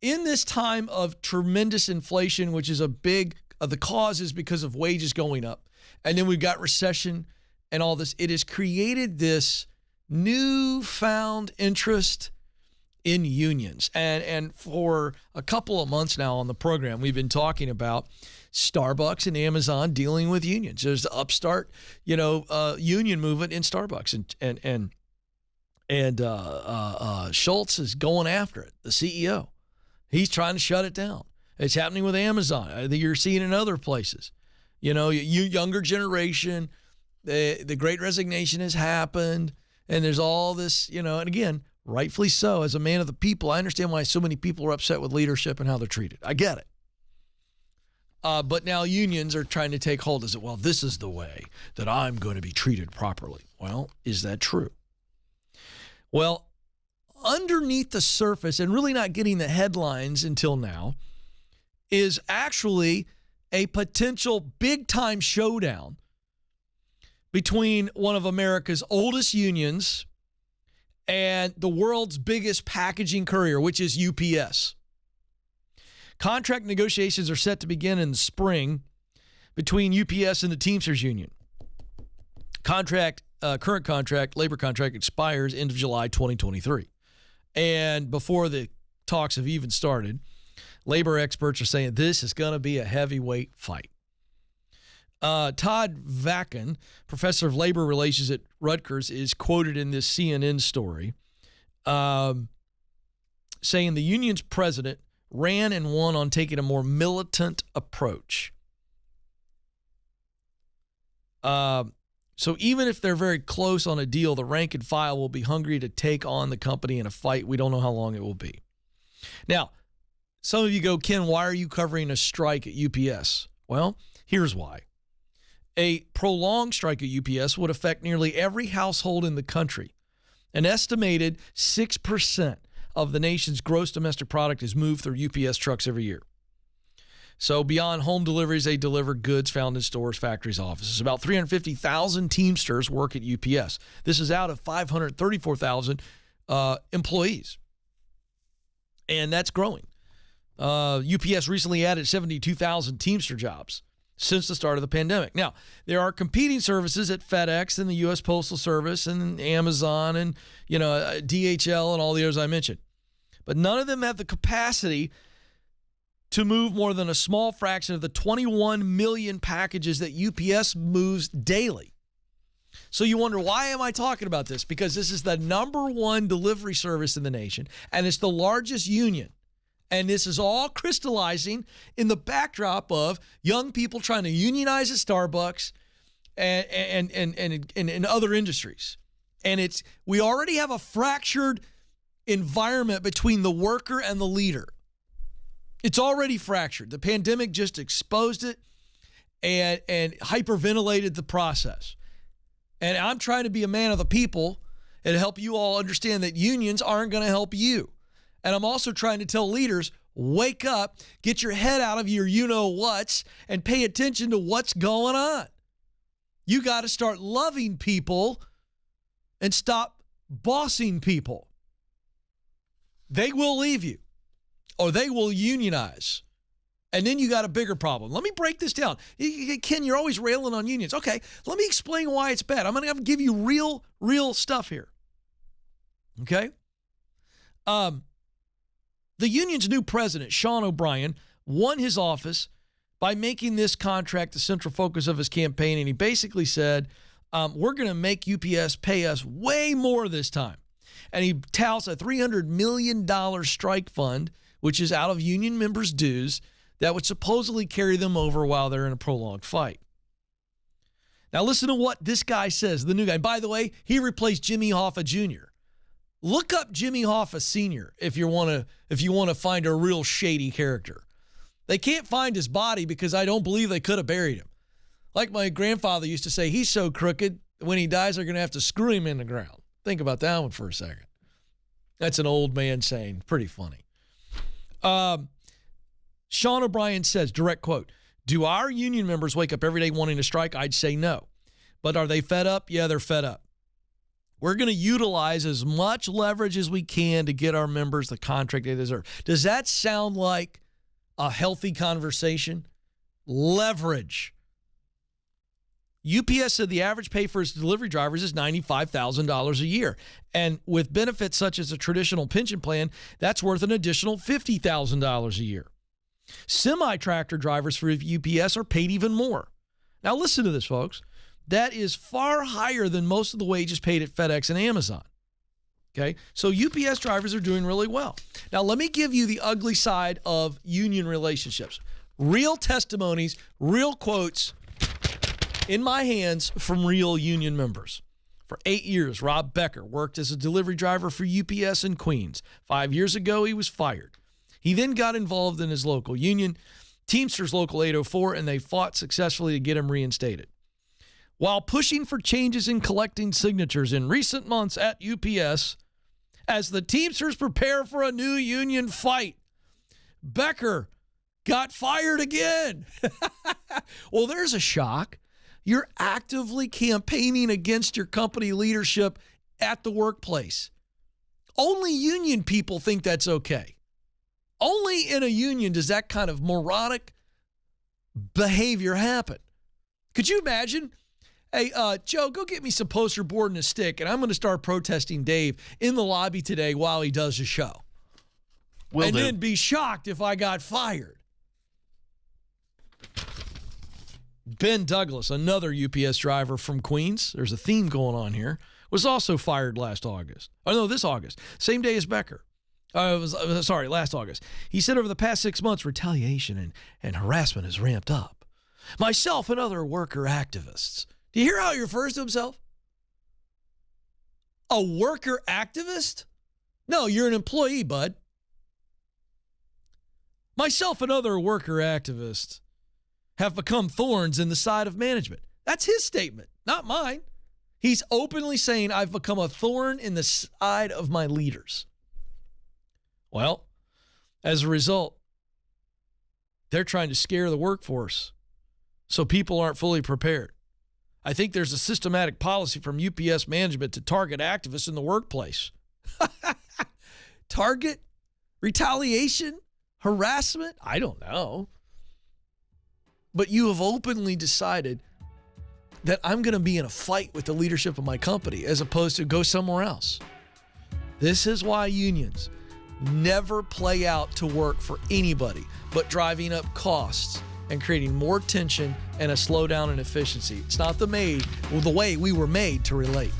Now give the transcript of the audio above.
in this time of tremendous inflation, which is a big, the cause is because of wages going up, and then we've got recession and all this, it has created this newfound interest in unions. And for a couple of months now on the program, we've been talking about Starbucks and Amazon dealing with unions. There's the upstart, union movement in Starbucks, and Schultz is going after it, the CEO. He's trying to shut it down. It's happening with Amazon. I think you're seeing it in other places. Younger generation, the Great Resignation has happened, and there's all this, and again, rightfully so. As a man of the people, I understand why so many people are upset with leadership and how they're treated. I get it. But now unions are trying to take hold. Is it, well, this is the way that I'm going to be treated properly. Well, is that true? Well, underneath the surface, and really not getting the headlines until now, is actually a potential big-time showdown between one of America's oldest unions and the world's biggest packaging courier, which is UPS. Contract negotiations are set to begin in the spring between UPS and the Teamsters Union. Current labor contract expires end of July 2023. And before the talks have even started, labor experts are saying this is going to be a heavyweight fight. Todd Vacken, professor of labor relations at Rutgers, is quoted in this CNN story saying the union's president ran and won on taking a more militant approach. So even if they're very close on a deal, the rank and file will be hungry to take on the company in a fight. We don't know how long it will be. Now, some of you go, Ken, why are you covering a strike at UPS? Well, here's why. A prolonged strike at UPS would affect nearly every household in the country. An estimated 6% of the nation's gross domestic product is moved through UPS trucks every year. So beyond home deliveries, they deliver goods found in stores, factories, offices. About 350,000 Teamsters work at UPS. This is out of 534,000 employees. And that's growing. UPS recently added 72,000 Teamster jobs since the start of the pandemic. Now, there are competing services at FedEx and the U.S. Postal Service and Amazon and, DHL and all the others I mentioned. But none of them have the capacity to move more than a small fraction of the 21 million packages that UPS moves daily. So you wonder, why am I talking about this? Because this is the number one delivery service in the nation, and it's the largest union. And this is all crystallizing in the backdrop of young people trying to unionize at Starbucks and in other industries. And we already have a fractured environment between the worker and the leader. It's already fractured. The pandemic just exposed it and hyperventilated the process. And I'm trying to be a man of the people and help you all understand that unions aren't going to help you. And I'm also trying to tell leaders, wake up, get your head out of your you-know-whats, and pay attention to what's going on. You got to start loving people and stop bossing people. They will leave you, or they will unionize. And then you got a bigger problem. Let me break this down. Ken, you're always railing on unions. Okay, let me explain why it's bad. I'm going to give you real stuff here. Okay? The union's new president, Sean O'Brien, won his office by making this contract the central focus of his campaign. And he basically said, we're going to make UPS pay us way more this time. And he touts a $300 million strike fund, which is out of union members' dues, that would supposedly carry them over while they're in a prolonged fight. Now listen to what this guy says, the new guy. By the way, he replaced Jimmy Hoffa Jr. Look up Jimmy Hoffa Sr. if you want to find a real shady character. They can't find his body because I don't believe they could have buried him. Like my grandfather used to say, he's so crooked, when he dies, they're going to have to screw him in the ground. Think about that one for a second. That's an old man saying. Pretty funny. Sean O'Brien says, direct quote, "Do our union members wake up every day wanting to strike? I'd say no. But are they fed up? Yeah, they're fed up. We're going to utilize as much leverage as we can to get our members the contract they deserve. Does that sound like a healthy conversation? Leverage. UPS said the average pay for its delivery drivers is $95,000 a year. And with benefits such as a traditional pension plan, that's worth an additional $50,000 a year. Semi-tractor drivers for UPS are paid even more. Now listen to this, folks. That is far higher than most of the wages paid at FedEx and Amazon. Okay, so UPS drivers are doing really well. Now let me give you the ugly side of union relationships. Real testimonies, real quotes in my hands from real union members. For 8 years, Rob Becker worked as a delivery driver for UPS in Queens. 5 years ago, he was fired. He then got involved in his local union, Teamsters Local 804, and they fought successfully to get him reinstated. While pushing for changes in collecting signatures in recent months at UPS, as the Teamsters prepare for a new union fight, Becker got fired again. Well, there's a shock. You're actively campaigning against your company leadership at the workplace. Only union people think that's okay. Only in a union does that kind of moronic behavior happen. Could you imagine? Hey, Joe, go get me some poster board and a stick, and I'm going to start protesting Dave in the lobby today while he does his show. Then be shocked if I got fired. Ben Douglas, another UPS driver from Queens, there's a theme going on here, was also fired last August. Oh, no, this August. Same day as Becker. Last August. He said over the past 6 months, retaliation and harassment has ramped up. Myself and other worker activists. Do you hear how he refers to himself? A worker activist? No, you're an employee, bud. Myself and other worker activists have become thorns in the side of management. That's his statement, not mine. He's openly saying I've become a thorn in the side of my leaders. Well, as a result, they're trying to scare the workforce so people aren't fully prepared. I think there's a systematic policy from UPS management to target activists in the workplace. Target? Retaliation? Harassment? I don't know. But you have openly decided that I'm going to be in a fight with the leadership of my company as opposed to go somewhere else. This is why unions never play out to work for anybody but driving up costs and creating more tension and a slowdown in efficiency. It's not the way we were made to relate.